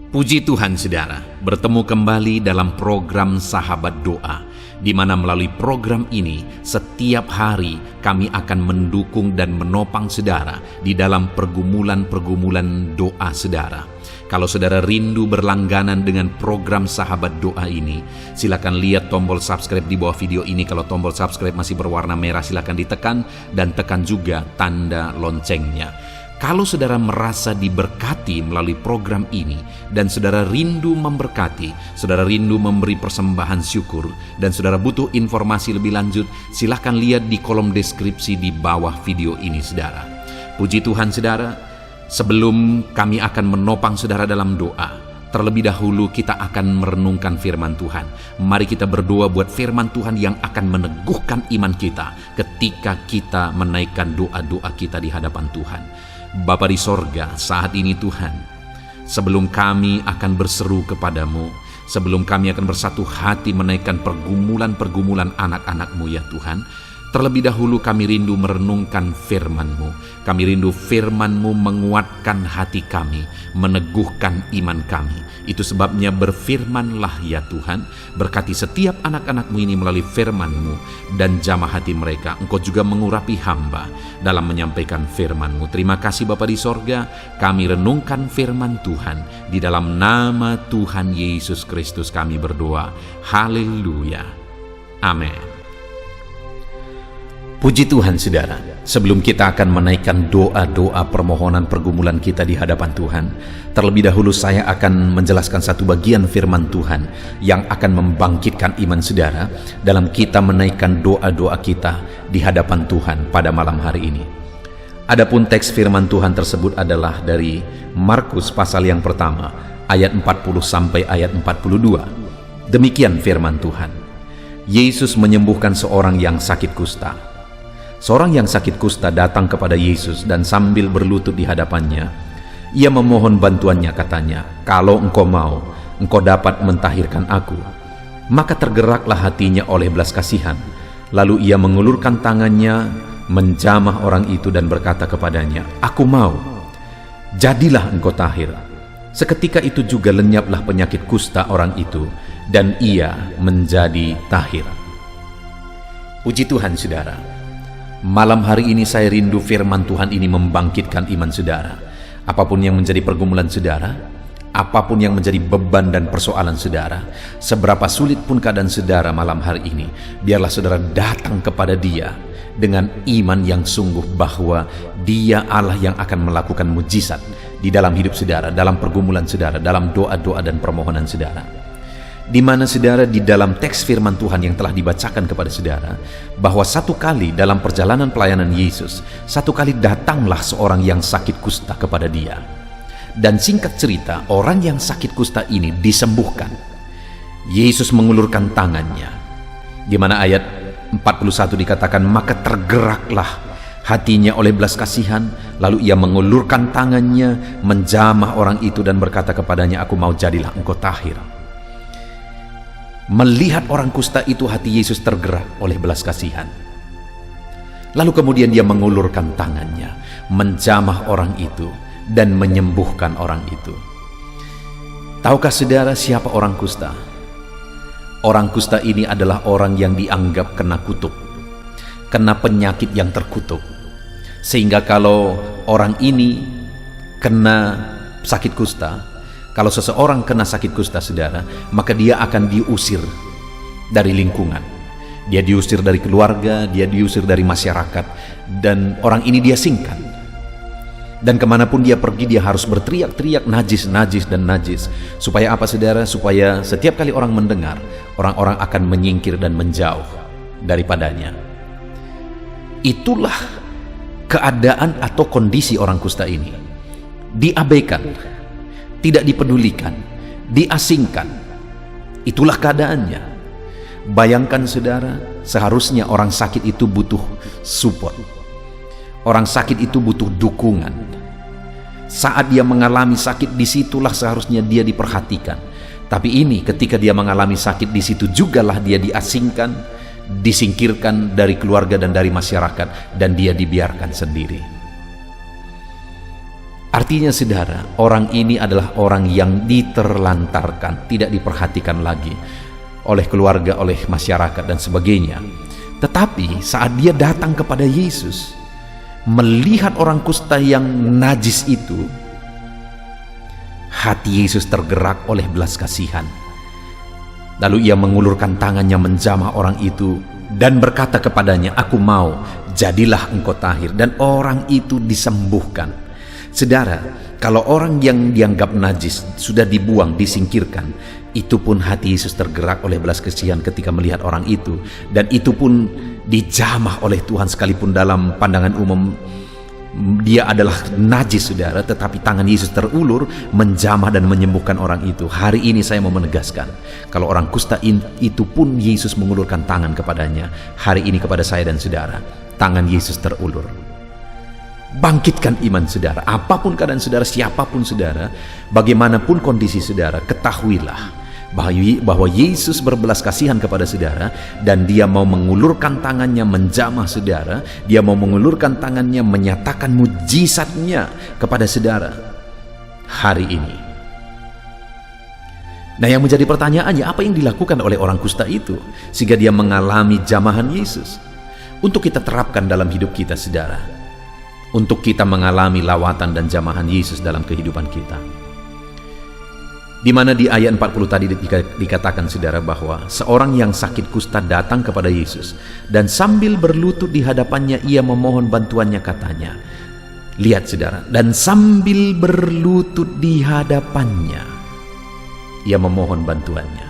Puji Tuhan saudara, bertemu kembali dalam program Sahabat Doa, di mana melalui program ini setiap hari kami akan mendukung dan menopang saudara di dalam pergumulan-pergumulan doa saudara. Kalau saudara rindu berlangganan dengan program Sahabat Doa ini, silakan lihat tombol subscribe di bawah video ini. Kalau tombol subscribe masih berwarna merah, silakan ditekan dan tekan juga tanda loncengnya. Kalau saudara merasa diberkati melalui program ini dan saudara rindu memberkati, saudara rindu memberi persembahan syukur, dan saudara butuh informasi lebih lanjut, silahkan lihat di kolom deskripsi di bawah video ini saudara. Puji Tuhan saudara, sebelum kami akan menopang saudara dalam doa, terlebih dahulu kita akan merenungkan firman Tuhan. Mari kita berdoa buat firman Tuhan yang akan meneguhkan iman kita ketika kita menaikkan doa-doa kita di hadapan Tuhan. Bapa di sorga, saat ini Tuhan, sebelum kami akan berseru kepadamu, sebelum kami akan bersatu hati menaikkan pergumulan-pergumulan anak-anak-Mu ya Tuhan, terlebih dahulu kami rindu merenungkan firman-Mu. Kami rindu firman-Mu menguatkan hati kami, meneguhkan iman kami. Itu sebabnya berfirmanlah ya Tuhan, berkati setiap anak-anak-Mu ini melalui firman-Mu, dan jamah hati mereka. Engkau juga mengurapi hamba dalam menyampaikan firman-Mu. Terima kasih Bapa di sorga, kami renungkan firman Tuhan. Di dalam nama Tuhan Yesus Kristus kami berdoa. Haleluya. Amin. Puji Tuhan saudara, sebelum kita akan menaikkan doa-doa permohonan pergumulan kita di hadapan Tuhan, terlebih dahulu saya akan menjelaskan satu bagian firman Tuhan yang akan membangkitkan iman saudara dalam kita menaikkan doa-doa kita di hadapan Tuhan pada malam hari ini. Adapun teks firman Tuhan tersebut adalah dari Markus pasal yang pertama, ayat 40 sampai ayat 42. Demikian firman Tuhan. Yesus menyembuhkan seorang yang sakit kusta. Seorang yang sakit kusta datang kepada Yesus dan sambil berlutut di hadapannya, ia memohon bantuannya, katanya, "Kalau engkau mau, engkau dapat mentahirkan aku." Maka tergeraklah hatinya oleh belas kasihan. Lalu ia mengulurkan tangannya, menjamah orang itu dan berkata kepadanya, "Aku mau, jadilah engkau tahir." Seketika itu juga lenyaplah penyakit kusta orang itu, dan ia menjadi tahir. Puji Tuhan saudara. Malam hari ini saya rindu firman Tuhan ini membangkitkan iman saudara. Apapun yang menjadi pergumulan saudara, apapun yang menjadi beban dan persoalan saudara, seberapa sulit pun keadaan saudara malam hari ini, biarlah saudara datang kepada Dia dengan iman yang sungguh bahwa Dia Allah yang akan melakukan mujizat di dalam hidup saudara, dalam pergumulan saudara, dalam doa-doa dan permohonan saudara. Di mana saudara di dalam teks firman Tuhan yang telah dibacakan kepada saudara, bahwa satu kali dalam perjalanan pelayanan Yesus, satu kali datanglah seorang yang sakit kusta kepada Dia. Dan singkat cerita, orang yang sakit kusta ini disembuhkan. Yesus mengulurkan tangannya, di mana ayat 41 dikatakan, maka tergeraklah hatinya oleh belas kasihan, lalu ia mengulurkan tangannya, menjamah orang itu dan berkata kepadanya, "Aku mau, jadilah engkau tahir." Melihat orang kusta itu, hati Yesus tergerak oleh belas kasihan. Lalu kemudian dia mengulurkan tangannya, menjamah orang itu dan menyembuhkan orang itu. Tahukah saudara siapa orang kusta? Orang kusta ini adalah orang yang dianggap kena kutuk, kena penyakit yang terkutuk. Sehingga kalau orang ini kena sakit kusta, kalau seseorang kena sakit kusta saudara, maka dia akan diusir dari lingkungan. Dia diusir dari keluarga, dia diusir dari masyarakat, dan orang ini dia singkan. Dan kemanapun dia pergi, dia harus berteriak-teriak, najis, najis, dan najis. Supaya apa saudara? Supaya setiap kali orang mendengar, orang-orang akan menyingkir dan menjauh daripadanya. Itulah keadaan atau kondisi orang kusta ini. Diabaikan, tidak dipedulikan, diasingkan. Itulah keadaannya. Bayangkan saudara, seharusnya orang sakit itu butuh support. Orang sakit itu butuh dukungan. Saat dia mengalami sakit, disitulah seharusnya dia diperhatikan. Tapi ini ketika dia mengalami sakit, di situ jugalah dia diasingkan, disingkirkan dari keluarga dan dari masyarakat, dan dia dibiarkan sendiri. Artinya saudara, orang ini adalah orang yang diterlantarkan, tidak diperhatikan lagi oleh keluarga, oleh masyarakat dan sebagainya. Tetapi saat dia datang kepada Yesus, melihat orang kusta yang najis itu, hati Yesus tergerak oleh belas kasihan. Lalu ia mengulurkan tangannya menjamah orang itu dan berkata kepadanya, "Aku mau, jadilah engkau tahir." Dan orang itu disembuhkan. Saudara, kalau orang yang dianggap najis sudah dibuang, disingkirkan, itu pun hati Yesus tergerak oleh belas kasihan ketika melihat orang itu, dan itu pun dijamah oleh Tuhan. Sekalipun dalam pandangan umum dia adalah najis saudara, tetapi tangan Yesus terulur menjamah dan menyembuhkan orang itu. Hari ini saya mau menegaskan, kalau orang kusta itu pun Yesus mengulurkan tangan kepadanya. Hari ini kepada saya dan saudara, tangan Yesus terulur. Bangkitkan iman saudara, apapun keadaan saudara, siapapun saudara, bagaimanapun kondisi saudara, ketahuilah bahwa Yesus berbelas kasihan kepada saudara, dan dia mau mengulurkan tangannya menjamah saudara. Dia mau mengulurkan tangannya menyatakan mujizatnya kepada saudara hari ini. Nah, yang menjadi pertanyaannya, apa yang dilakukan oleh orang kusta itu sehingga dia mengalami jamahan Yesus? Untuk kita terapkan dalam hidup kita saudara, untuk kita mengalami lawatan dan jamahan Yesus dalam kehidupan kita. Di mana di ayat 40 tadi dikatakan saudara bahwa seorang yang sakit kusta datang kepada Yesus dan sambil berlutut di hadapannya ia memohon bantuannya, katanya. Lihat saudara, dan sambil berlutut di hadapannya ia memohon bantuannya.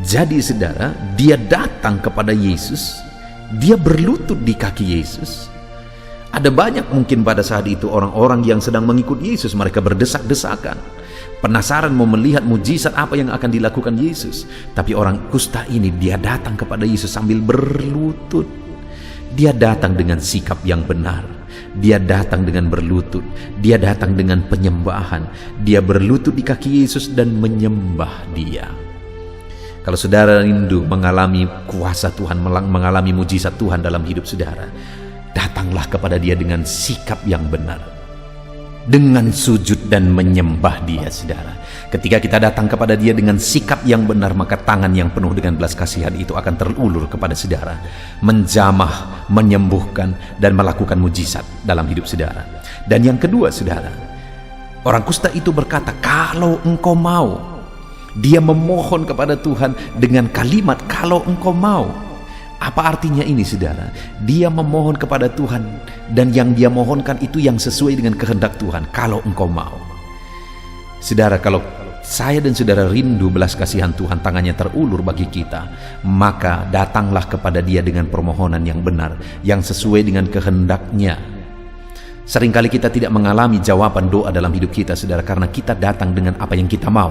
Jadi saudara, dia datang kepada Yesus, dia berlutut di kaki Yesus. Ada banyak mungkin pada saat itu orang-orang yang sedang mengikut Yesus, mereka berdesak-desakan, penasaran mau melihat mujizat apa yang akan dilakukan Yesus. Tapi orang kusta ini, dia datang kepada Yesus sambil berlutut. Dia datang dengan sikap yang benar. Dia datang dengan berlutut. Dia datang dengan penyembahan. Dia berlutut di kaki Yesus dan menyembah dia. Kalau saudara rindu mengalami kuasa Tuhan, mengalami mujizat Tuhan dalam hidup saudara, datanglah kepada dia dengan sikap yang benar, dengan sujud dan menyembah dia saudara. Ketika kita datang kepada dia dengan sikap yang benar, maka tangan yang penuh dengan belas kasihan itu akan terulur kepada saudara, menjamah, menyembuhkan, dan melakukan mujizat dalam hidup saudara. Dan yang kedua saudara, orang kusta itu berkata, "Kalau engkau mau." Dia memohon kepada Tuhan dengan kalimat, "Kalau engkau mau." Apa artinya ini saudara? Dia memohon kepada Tuhan, dan yang dia mohonkan itu yang sesuai dengan kehendak Tuhan. Kalau engkau mau. Saudara, kalau saya dan saudara rindu belas kasihan Tuhan, tangannya terulur bagi kita, maka datanglah kepada dia dengan permohonan yang benar, yang sesuai dengan kehendaknya. Seringkali kita tidak mengalami jawaban doa dalam hidup kita saudara, karena kita datang dengan apa yang kita mau,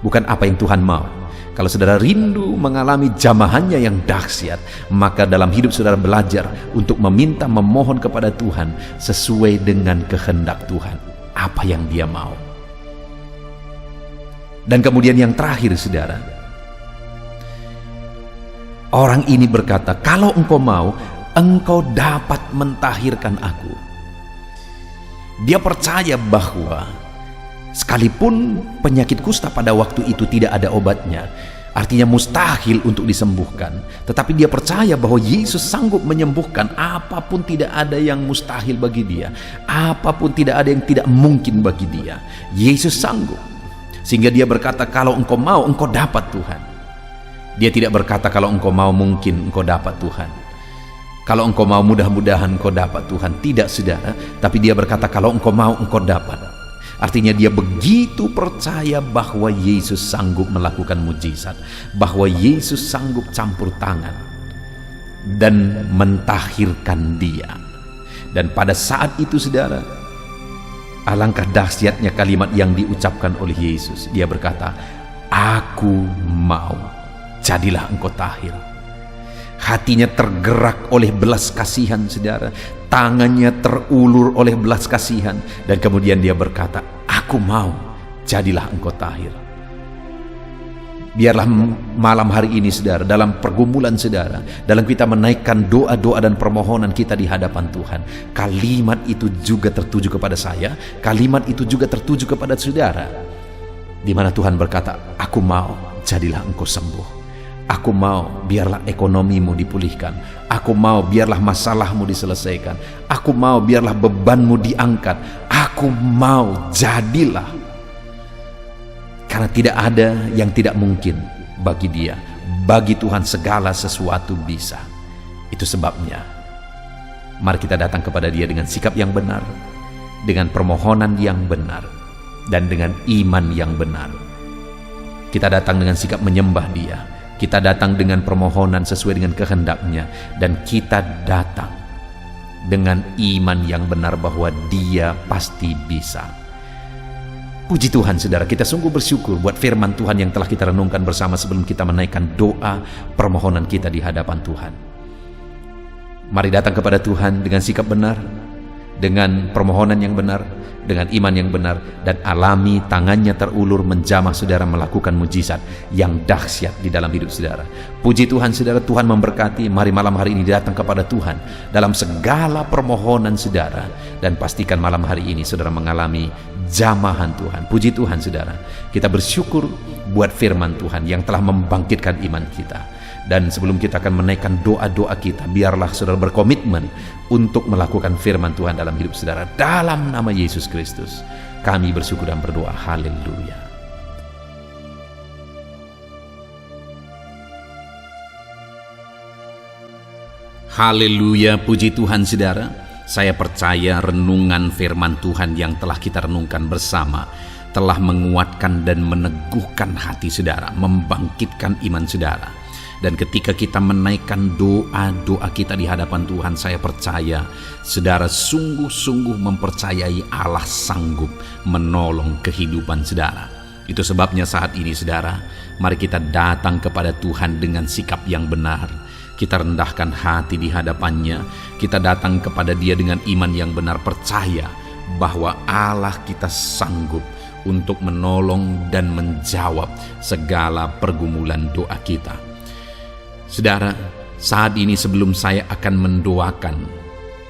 bukan apa yang Tuhan mau. Kalau saudara rindu mengalami jamahannya yang dahsyat, maka dalam hidup saudara belajar untuk meminta, memohon kepada Tuhan sesuai dengan kehendak Tuhan, apa yang dia mau. Dan kemudian yang terakhir saudara, orang ini berkata, "Kalau engkau mau, engkau dapat mentahirkan aku." Dia percaya bahwa sekalipun penyakit kusta pada waktu itu tidak ada obatnya, artinya mustahil untuk disembuhkan, tetapi dia percaya bahwa Yesus sanggup menyembuhkan. Apapun tidak ada yang mustahil bagi dia, apapun tidak ada yang tidak mungkin bagi dia. Yesus sanggup. Sehingga dia berkata, "Kalau engkau mau, engkau dapat Tuhan." Dia tidak berkata, "Kalau engkau mau mungkin engkau dapat Tuhan." "Kalau engkau mau mudah-mudahan engkau dapat Tuhan." Tidak saudara, tapi dia berkata, "Kalau engkau mau engkau dapat." Artinya dia begitu percaya bahwa Yesus sanggup melakukan mujizat, bahwa Yesus sanggup campur tangan dan mentahirkan dia. Dan pada saat itu saudara, alangkah dahsyatnya kalimat yang diucapkan oleh Yesus. Dia berkata, "Aku mau, jadilah engkau tahir." Hatinya tergerak oleh belas kasihan saudara, tangannya terulur oleh belas kasihan, dan kemudian dia berkata, "Aku mau, jadilah engkau tahir." Biarlah malam hari ini saudara, dalam pergumulan saudara, dalam kita menaikkan doa-doa dan permohonan kita di hadapan Tuhan, kalimat itu juga tertuju kepada saya, kalimat itu juga tertuju kepada saudara, di mana Tuhan berkata, aku mau jadilah engkau sembuh. Aku mau biarlah ekonomimu dipulihkan. Aku mau biarlah masalahmu diselesaikan. Aku mau biarlah bebanmu diangkat. Aku mau jadilah. Karena tidak ada yang tidak mungkin bagi Dia. Bagi Tuhan segala sesuatu bisa. Itu sebabnya mari kita datang kepada Dia dengan sikap yang benar, dengan permohonan yang benar, dan dengan iman yang benar. Kita datang dengan sikap menyembah Dia. Kita datang dengan permohonan sesuai dengan kehendak-Nya, dan kita datang dengan iman yang benar bahwa Dia pasti bisa. Puji Tuhan saudara, kita sungguh bersyukur buat firman Tuhan yang telah kita renungkan bersama sebelum kita menaikkan doa permohonan kita di hadapan Tuhan. Mari datang kepada Tuhan dengan sikap benar, dengan permohonan yang benar, dengan iman yang benar, dan alami tangannya terulur menjamah saudara melakukan mujizat yang dahsyat di dalam hidup saudara. Puji Tuhan saudara, Tuhan memberkati. Mari malam hari ini datang kepada Tuhan dalam segala permohonan saudara, dan pastikan malam hari ini saudara mengalami jamahan Tuhan. Puji Tuhan saudara, kita bersyukur buat firman Tuhan yang telah membangkitkan iman kita. Dan sebelum kita akan menaikkan doa-doa kita, biarlah saudara berkomitmen untuk melakukan firman Tuhan dalam hidup saudara. Dalam nama Yesus Kristus, kami bersyukur dan berdoa. Haleluya. Haleluya, puji Tuhan saudara. Saya percaya renungan firman Tuhan yang telah kita renungkan bersama telah menguatkan dan meneguhkan hati saudara, membangkitkan iman saudara. Dan ketika kita menaikkan doa-doa kita di hadapan Tuhan, saya percaya saudara sungguh-sungguh mempercayai Allah sanggup menolong kehidupan saudara. Itu sebabnya saat ini saudara, mari kita datang kepada Tuhan dengan sikap yang benar. Kita rendahkan hati di hadapannya. Kita datang kepada Dia dengan iman yang benar, percaya bahwa Allah kita sanggup untuk menolong dan menjawab segala pergumulan doa kita. Saudara, saat ini sebelum saya akan mendoakan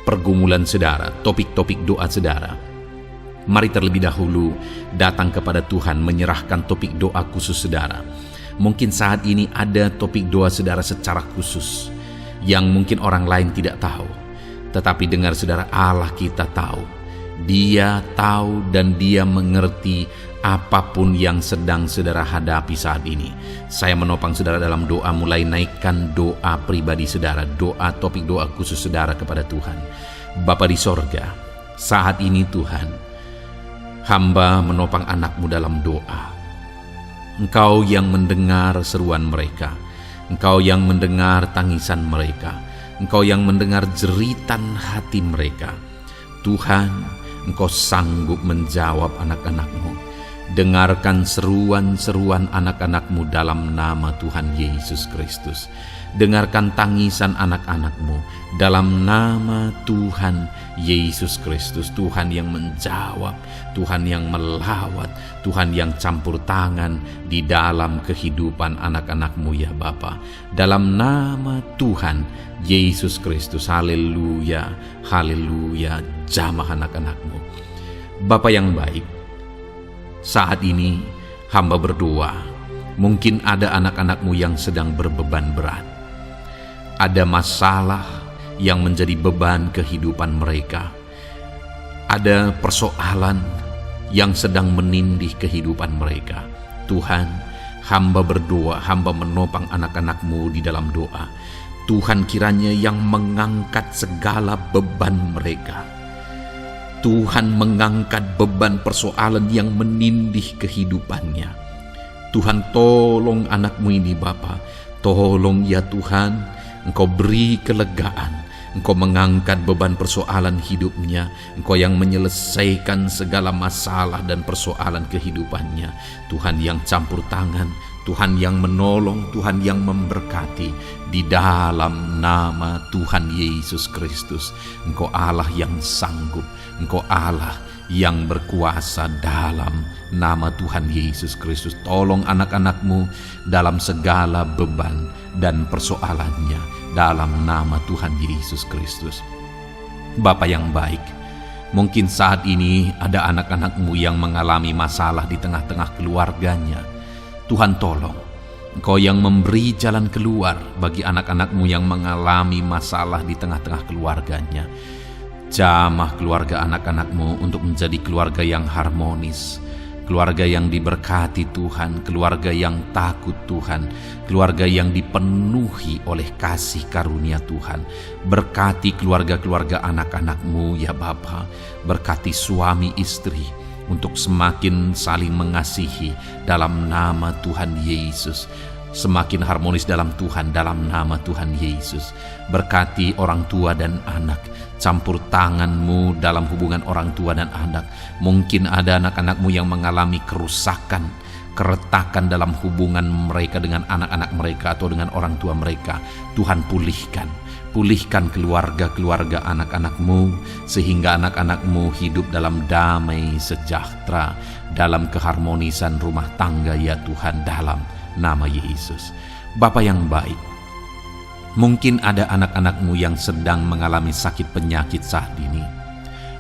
pergumulan saudara, topik-topik doa saudara, mari terlebih dahulu datang kepada Tuhan menyerahkan topik doa khusus saudara. Mungkin saat ini ada topik doa saudara secara khusus yang mungkin orang lain tidak tahu. Tetapi dengar saudara, Allah kita tahu. Dia tahu dan Dia mengerti apapun yang sedang saudara hadapi saat ini. Saya menopang saudara dalam doa, mulai naikkan doa pribadi saudara, doa topik doa khusus saudara kepada Tuhan. Bapa di sorga, saat ini Tuhan, hamba menopang anak-Mu dalam doa. Engkau yang mendengar seruan mereka, Engkau yang mendengar tangisan mereka, Engkau yang mendengar jeritan hati mereka. Tuhan, Engkau sanggup menjawab anak-anak-Mu. Dengarkan seruan-seruan anak-anak-Mu dalam nama Tuhan Yesus Kristus. Dengarkan tangisan anak-anak-Mu dalam nama Tuhan Yesus Kristus. Tuhan yang menjawab, Tuhan yang melawat, Tuhan yang campur tangan di dalam kehidupan anak-anak-Mu ya Bapa. Dalam nama Tuhan Yesus Kristus. Haleluya, haleluya. Jamah anak-anak-Mu. Bapa yang baik, saat ini hamba berdoa, mungkin ada anak-anak-Mu yang sedang berbeban berat. Ada masalah yang menjadi beban kehidupan mereka. Ada persoalan yang sedang menindih kehidupan mereka. Tuhan, hamba berdoa, hamba menopang anak-anak-Mu di dalam doa. Tuhan kiranya yang mengangkat segala beban mereka. Tuhan mengangkat beban persoalan yang menindih kehidupannya. Tuhan tolong anak-Mu ini Bapa. Tolong ya Tuhan, Engkau beri kelegaan. Engkau mengangkat beban persoalan hidupnya. Engkau yang menyelesaikan segala masalah dan persoalan kehidupannya. Tuhan yang campur tangan, Tuhan yang menolong, Tuhan yang memberkati. Di dalam nama Tuhan Yesus Kristus, Engkau Allah yang sanggup. Engkau Allah yang berkuasa dalam nama Tuhan Yesus Kristus. Tolong anak-anak-Mu dalam segala beban dan persoalannya dalam nama Tuhan Yesus Kristus. Bapa yang baik, mungkin saat ini ada anak-anak-Mu yang mengalami masalah di tengah-tengah keluarganya. Tuhan tolong, Engkau yang memberi jalan keluar bagi anak-anak-Mu yang mengalami masalah di tengah-tengah keluarganya. Jamah keluarga anak-anak-Mu untuk menjadi keluarga yang harmonis, keluarga yang diberkati Tuhan, keluarga yang takut Tuhan, keluarga yang dipenuhi oleh kasih karunia Tuhan. Berkati keluarga-keluarga anak-anak-Mu ya Bapa, berkati suami istri untuk semakin saling mengasihi dalam nama Tuhan Yesus, semakin harmonis dalam Tuhan dalam nama Tuhan Yesus. Berkati orang tua dan anak, campur tangan-Mu dalam hubungan orang tua dan anak. Mungkin ada anak-anak-Mu yang mengalami kerusakan, keretakan dalam hubungan mereka dengan anak-anak mereka atau dengan orang tua mereka. Tuhan pulihkan keluarga-keluarga anak-anak-Mu, sehingga anak-anak-Mu hidup dalam damai sejahtera, dalam keharmonisan rumah tangga ya Tuhan, dalam nama Yesus. Bapa yang baik, mungkin ada anak-anak-Mu yang sedang mengalami sakit penyakit saat ini.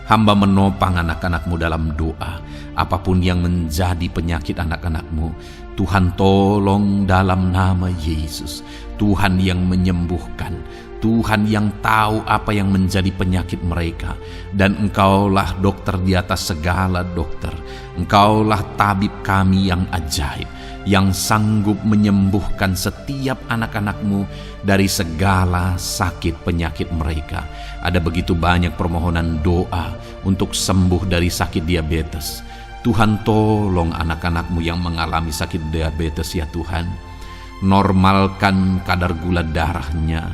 Hamba menopang anak-anak-Mu dalam doa. Apapun yang menjadi penyakit anak-anak-Mu, Tuhan tolong dalam nama Yesus. Tuhan yang menyembuhkan, Tuhan yang tahu apa yang menjadi penyakit mereka. Dan Engkaulah dokter di atas segala dokter. Engkaulah tabib kami yang ajaib, yang sanggup menyembuhkan setiap anak-anak-Mu dari segala sakit penyakit mereka. Ada begitu banyak permohonan doa untuk sembuh dari sakit diabetes. Tuhan tolong anak-anak-Mu yang mengalami sakit diabetes ya Tuhan. Normalkan kadar gula darahnya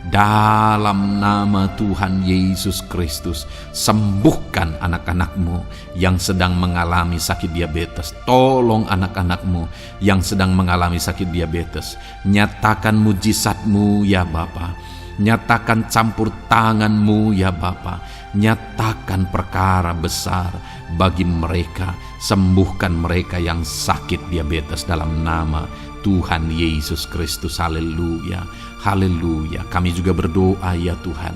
dalam nama Tuhan Yesus Kristus. Sembuhkan anak-anak-Mu yang sedang mengalami sakit diabetes. Tolong anak-anak-Mu yang sedang mengalami sakit diabetes. Nyatakan mujizat-Mu ya Bapa. Nyatakan campur tangan-Mu ya Bapa. Nyatakan perkara besar bagi mereka. Sembuhkan mereka yang sakit diabetes dalam nama Tuhan Yesus Kristus. Haleluya, haleluya. Kami juga berdoa ya Tuhan,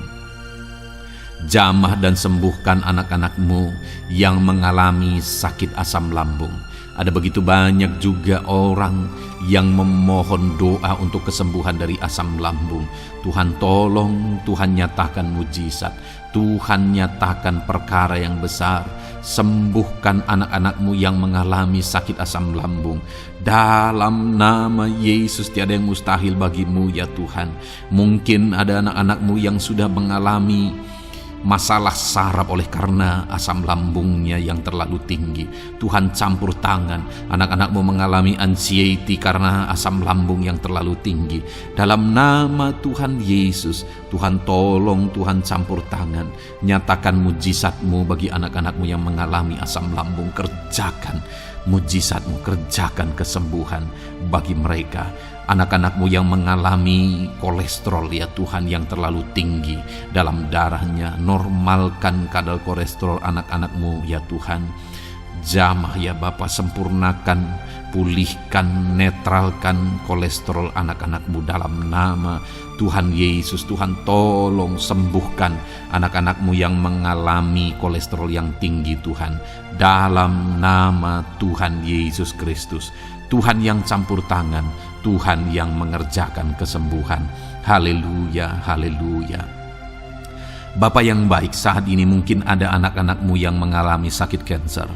jamah dan sembuhkan anak-anak-Mu yang mengalami sakit asam lambung. Ada begitu banyak juga orang yang memohon doa untuk kesembuhan dari asam lambung. Tuhan tolong, Tuhan nyatakan mujizat, Tuhan nyatakan perkara yang besar. Sembuhkan anak-anak-Mu yang mengalami sakit asam lambung. Dalam nama Yesus, tiada yang mustahil bagi-Mu ya Tuhan. Mungkin ada anak-anak-Mu yang sudah mengalami masalah saraf oleh karena asam lambungnya yang terlalu tinggi. Tuhan campur tangan. Anak-anak-Mu mengalami anxiety karena asam lambung yang terlalu tinggi. Dalam nama Tuhan Yesus, Tuhan tolong, Tuhan campur tangan. Nyatakan mujizat-Mu bagi anak-anak-Mu yang mengalami asam lambung. Kerjakan mujizat-Mu, kerjakan kesembuhan bagi mereka. Anak-anak-Mu yang mengalami kolesterol ya Tuhan yang terlalu tinggi dalam darahnya, normalkan kadar kolesterol anak-anak-Mu ya Tuhan. Jamah ya Bapa, sempurnakan, pulihkan, netralkan kolesterol anak-anak-Mu dalam nama Tuhan Yesus. Tuhan tolong sembuhkan anak-anak-Mu yang mengalami kolesterol yang tinggi Tuhan, dalam nama Tuhan Yesus Kristus. Tuhan yang campur tangan, Tuhan yang mengerjakan kesembuhan. Haleluya, haleluya. Bapa yang baik, saat ini mungkin ada anak-anak-Mu yang mengalami sakit kanker.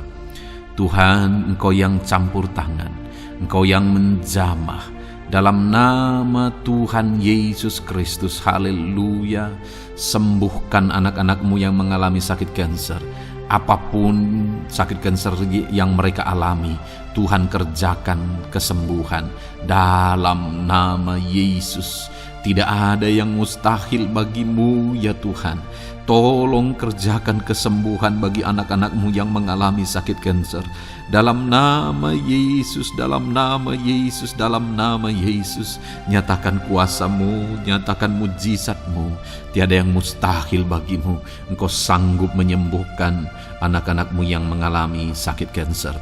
Tuhan, Engkau yang campur tangan, Engkau yang menjamah, dalam nama Tuhan Yesus Kristus. Haleluya. Sembuhkan anak-anak-Mu yang mengalami sakit kanker. Apapun sakit kanker yang mereka alami, Tuhan kerjakan kesembuhan dalam nama Yesus. Tidak ada yang mustahil bagimu ya Tuhan. Tolong kerjakan kesembuhan bagi anak-anak-Mu yang mengalami sakit kanker. Dalam nama Yesus, dalam nama Yesus, dalam nama Yesus. Nyatakan kuasa-Mu, nyatakan mujizat-Mu. Tiada yang mustahil bagimu. Engkau sanggup menyembuhkan anak-anak-Mu yang mengalami sakit kanker.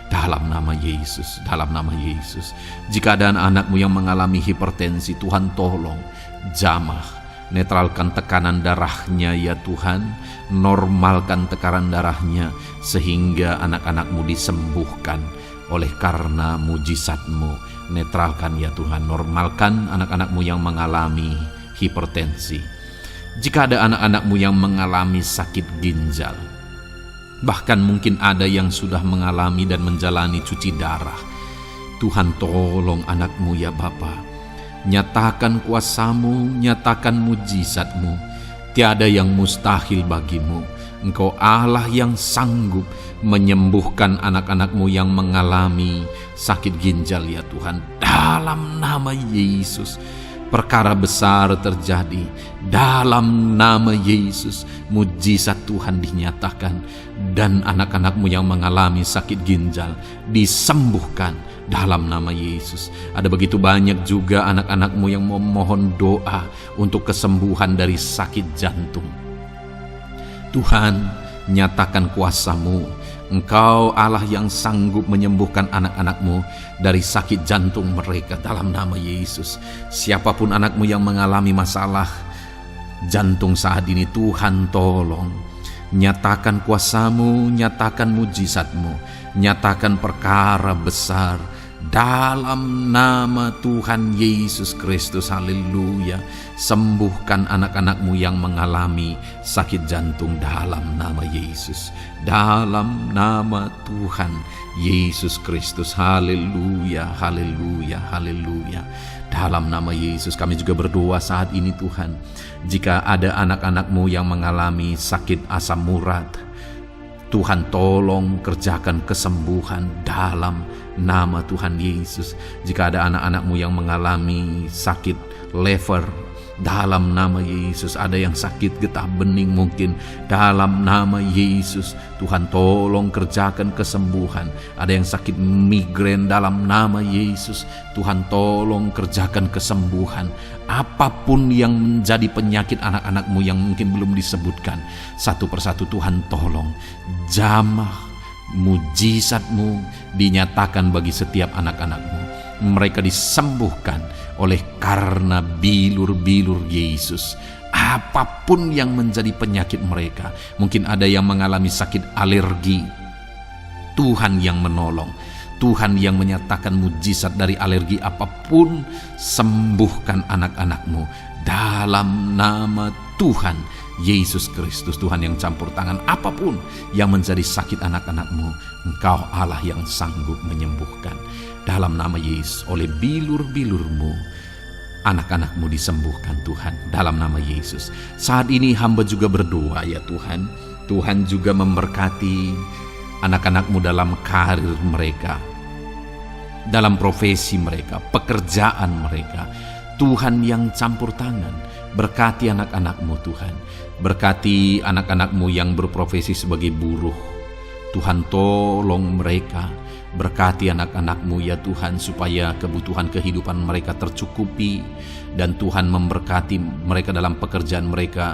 Dalam nama Yesus, dalam nama Yesus. Jika ada anak-anak-Mu yang mengalami hipertensi, Tuhan tolong jamah. Netralkan tekanan darahnya ya Tuhan. Normalkan tekanan darahnya sehingga anak-anak-Mu disembuhkan oleh karena mujizat-Mu. Netralkan ya Tuhan. Normalkan anak-anak-Mu yang mengalami hipertensi. Jika ada anak-anak-Mu yang mengalami sakit ginjal, bahkan mungkin ada yang sudah mengalami dan menjalani cuci darah, Tuhan tolong anak-Mu ya Bapa. Nyatakan kuasa-Mu, nyatakan mujizat-Mu. Tiada yang mustahil bagimu. Engkau Allah yang sanggup menyembuhkan anak-anak-Mu yang mengalami sakit ginjal ya Tuhan. Dalam nama Yesus, perkara besar terjadi. Dalam nama Yesus, mujizat Tuhan dinyatakan. Dan anak-anak-Mu yang mengalami sakit ginjal disembuhkan dalam nama Yesus. Ada begitu banyak juga anak-anak-Mu yang memohon doa untuk kesembuhan dari sakit jantung. Tuhan, nyatakan kuasa-Mu. Engkau Allah yang sanggup menyembuhkan anak-anak-Mu dari sakit jantung mereka dalam nama Yesus. Siapapun anak-Mu yang mengalami masalah jantung saat ini, Tuhan tolong. Nyatakan kuasa-Mu, nyatakan mujizat-Mu, nyatakan perkara besar dalam nama Tuhan Yesus Kristus. Haleluya. Sembuhkan anak-anak-Mu yang mengalami sakit jantung dalam nama Yesus. Dalam nama Tuhan Yesus Kristus. Haleluya, haleluya, haleluya. Dalam nama Yesus kami juga berdoa saat ini Tuhan. Jika ada anak-anak-Mu yang mengalami sakit asam urat, Tuhan tolong kerjakan kesembuhan dalam nama Tuhan Yesus. Jika ada anak-anak-Mu yang mengalami sakit liver, dalam nama Yesus. Ada yang sakit getah bening mungkin, dalam nama Yesus Tuhan tolong kerjakan kesembuhan. Ada yang sakit migrain, dalam nama Yesus Tuhan tolong kerjakan kesembuhan. Apapun yang menjadi penyakit anak-anak-Mu yang mungkin belum disebutkan, satu persatu Tuhan tolong jamah mujizat-Mu dinyatakan bagi setiap anak-anak-Mu. Mereka disembuhkan oleh karena bilur-bilur Yesus. Apapun yang menjadi penyakit mereka, mungkin ada yang mengalami sakit alergi, Tuhan yang menolong, Tuhan yang menyatakan mujizat dari alergi apapun. Sembuhkan anak-anak-Mu dalam nama Tuhan Yesus Kristus. Tuhan yang campur tangan apapun yang menjadi sakit anak-anak-Mu, Engkau Allah yang sanggup menyembuhkan. Dalam nama Yesus, oleh bilur-bilur-Mu anak-anak-Mu disembuhkan Tuhan, dalam nama Yesus. Saat ini hamba juga berdoa ya Tuhan. Tuhan juga memberkati anak-anak-Mu dalam karir mereka, dalam profesi mereka, pekerjaan mereka. Tuhan yang campur tangan, berkati anak-anak-Mu Tuhan. Berkati anak-anak-Mu yang berprofesi sebagai buruh, Tuhan tolong mereka. Berkati anak-anak-Mu ya Tuhan, supaya kebutuhan kehidupan mereka tercukupi. Dan Tuhan memberkati mereka dalam pekerjaan mereka.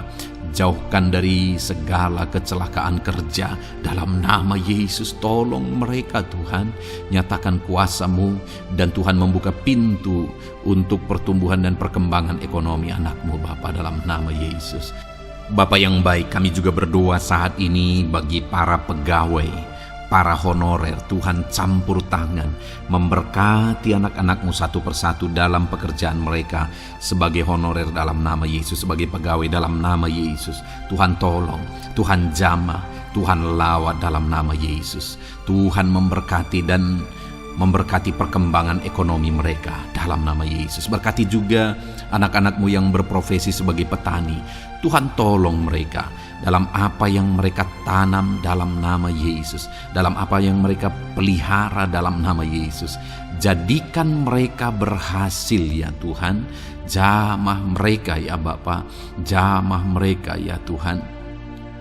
Jauhkan dari segala kecelakaan kerja dalam nama Yesus. Tolong mereka Tuhan, nyatakan kuasa-Mu. Dan Tuhan membuka pintu untuk pertumbuhan dan perkembangan ekonomi anak-Mu Bapa, dalam nama Yesus. Bapa yang baik, kami juga berdoa saat ini bagi para pegawai, para honorer. Tuhan campur tangan, memberkati anak-anak-Mu satu persatu dalam pekerjaan mereka sebagai honorer dalam nama Yesus, sebagai pegawai dalam nama Yesus. Tuhan tolong, Tuhan jamah, Tuhan lawat dalam nama Yesus. Tuhan memberkati dan memberkati perkembangan ekonomi mereka dalam nama Yesus. Berkati juga anak-anak-Mu yang berprofesi sebagai petani. Tuhan tolong mereka dalam apa yang mereka tanam dalam nama Yesus, dalam apa yang mereka pelihara dalam nama Yesus. Jadikan mereka berhasil ya Tuhan. Jamah mereka ya Bapa, jamah mereka ya Tuhan.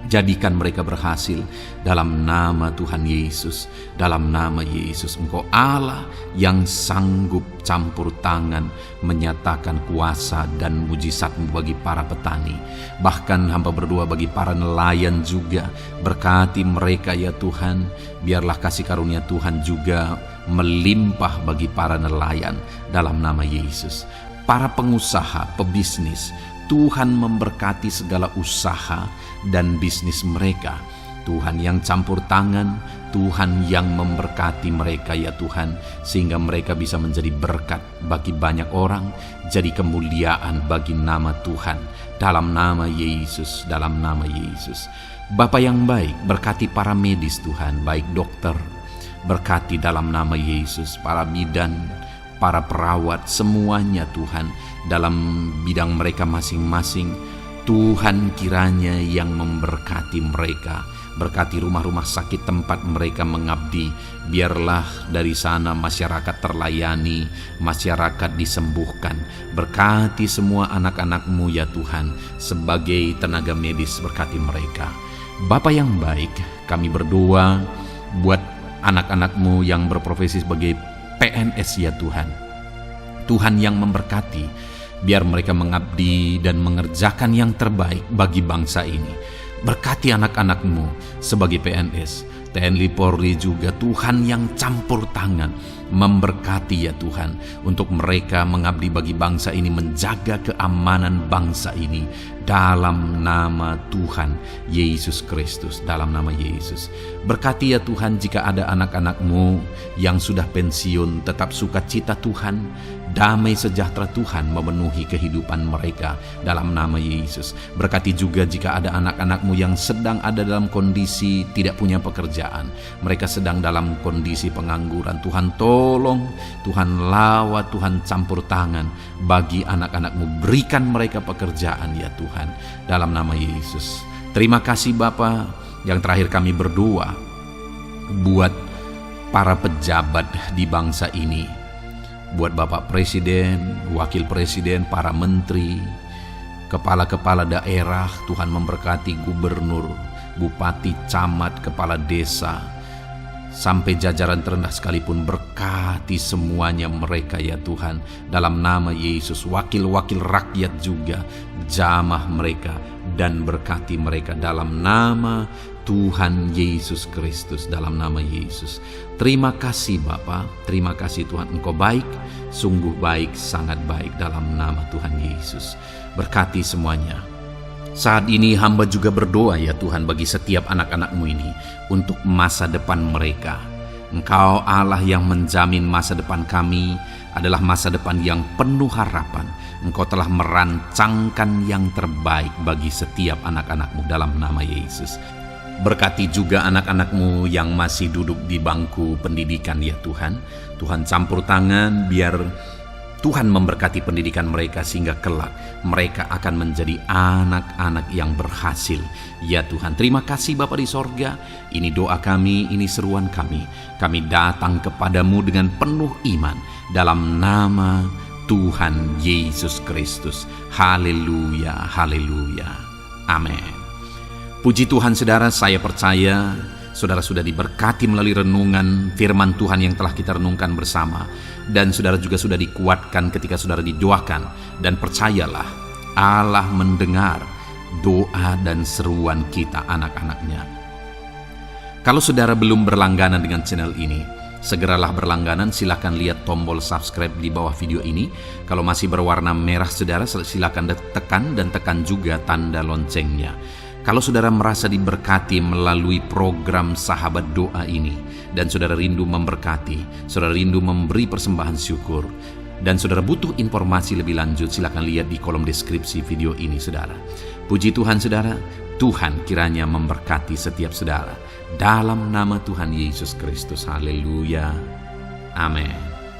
Jadikan mereka berhasil dalam nama Tuhan Yesus. Dalam nama Yesus, Engkau Allah yang sanggup campur tangan menyatakan kuasa dan mujizat-Mu bagi para petani. Bahkan hamba berdoa bagi para nelayan juga. Berkati mereka ya Tuhan. Biarlah kasih karunia Tuhan juga melimpah bagi para nelayan dalam nama Yesus. Para pengusaha, pebisnis, Tuhan memberkati segala usaha dan bisnis mereka. Tuhan yang campur tangan, Tuhan yang memberkati mereka ya Tuhan, sehingga mereka bisa menjadi berkat bagi banyak orang, jadi kemuliaan bagi nama Tuhan. Dalam nama Yesus, dalam nama Yesus. Bapa yang baik, berkati para medis Tuhan, baik dokter, berkati dalam nama Yesus, para bidan, para perawat, semuanya Tuhan, dalam bidang mereka masing-masing. Tuhan kiranya yang memberkati mereka. Berkati rumah-rumah sakit tempat mereka mengabdi. Biarlah dari sana masyarakat terlayani, masyarakat disembuhkan. Berkati semua anak-anak-Mu ya Tuhan, sebagai tenaga medis berkati mereka. Bapa yang baik, kami berdoa buat anak-anak-Mu yang berprofesi sebagai PNS ya Tuhan. Tuhan yang memberkati, biar mereka mengabdi dan mengerjakan yang terbaik bagi bangsa ini. Berkati anak-anak-Mu sebagai PNS, TNI Polri juga, Tuhan yang campur tangan memberkati ya Tuhan, untuk mereka mengabdi bagi bangsa ini, menjaga keamanan bangsa ini dalam nama Tuhan Yesus Kristus, dalam nama Yesus. Berkati ya Tuhan, jika ada anak-anak-Mu yang sudah pensiun, tetap sukacita Tuhan, damai sejahtera Tuhan memenuhi kehidupan mereka dalam nama Yesus. Berkati juga jika ada anak-anak-Mu yang sedang ada dalam kondisi tidak punya pekerjaan, mereka sedang dalam kondisi pengangguran. Tuhan tolong, Tuhan lawat, Tuhan campur tangan bagi anak-anak-Mu, berikan mereka pekerjaan ya Tuhan, dalam nama Yesus. Terima kasih Bapa. Yang terakhir kami berdoa buat para pejabat di bangsa ini, buat Bapak Presiden, Wakil Presiden, para menteri, kepala-kepala daerah. Tuhan memberkati gubernur, bupati, camat, kepala desa, sampai jajaran terendah sekalipun. Berkati semuanya mereka ya Tuhan, dalam nama Yesus. Wakil-wakil rakyat juga, jamah mereka dan berkati mereka dalam nama Tuhan Yesus Kristus, dalam nama Yesus. Terima kasih Bapa, terima kasih Tuhan, Engkau baik, sungguh baik, sangat baik, dalam nama Tuhan Yesus. Berkati semuanya. Saat ini hamba juga berdoa ya Tuhan bagi setiap anak-anak-Mu ini, untuk masa depan mereka. Engkau Allah yang menjamin masa depan kami adalah masa depan yang penuh harapan. Engkau telah merancangkan yang terbaik bagi setiap anak-anak-Mu dalam nama Yesus. Berkati juga anak-anak-Mu yang masih duduk di bangku pendidikan ya Tuhan. Tuhan campur tangan, biar Tuhan memberkati pendidikan mereka, sehingga kelak mereka akan menjadi anak-anak yang berhasil ya Tuhan. Terima kasih Bapa di sorga. Ini doa kami, ini seruan kami. Kami datang kepadamu dengan penuh iman dalam nama Tuhan Yesus Kristus. Haleluya, haleluya, amin. Puji Tuhan saudara, saya percaya saudara sudah diberkati melalui renungan firman Tuhan yang telah kita renungkan bersama. Dan saudara juga sudah dikuatkan ketika saudara didoakan. Dan percayalah, Allah mendengar doa dan seruan kita anak-anaknya. Kalau saudara belum berlangganan dengan channel ini, segeralah berlangganan. Silakan lihat tombol subscribe di bawah video ini. Kalau masih berwarna merah saudara, silakan tekan, dan tekan juga tanda loncengnya. Kalau saudara merasa diberkati melalui program Sahabat Doa ini, dan saudara rindu memberkati, saudara rindu memberi persembahan syukur, dan saudara butuh informasi lebih lanjut, silakan lihat di kolom deskripsi video ini saudara. Puji Tuhan saudara, Tuhan kiranya memberkati setiap saudara dalam nama Tuhan Yesus Kristus. Haleluya, Amin.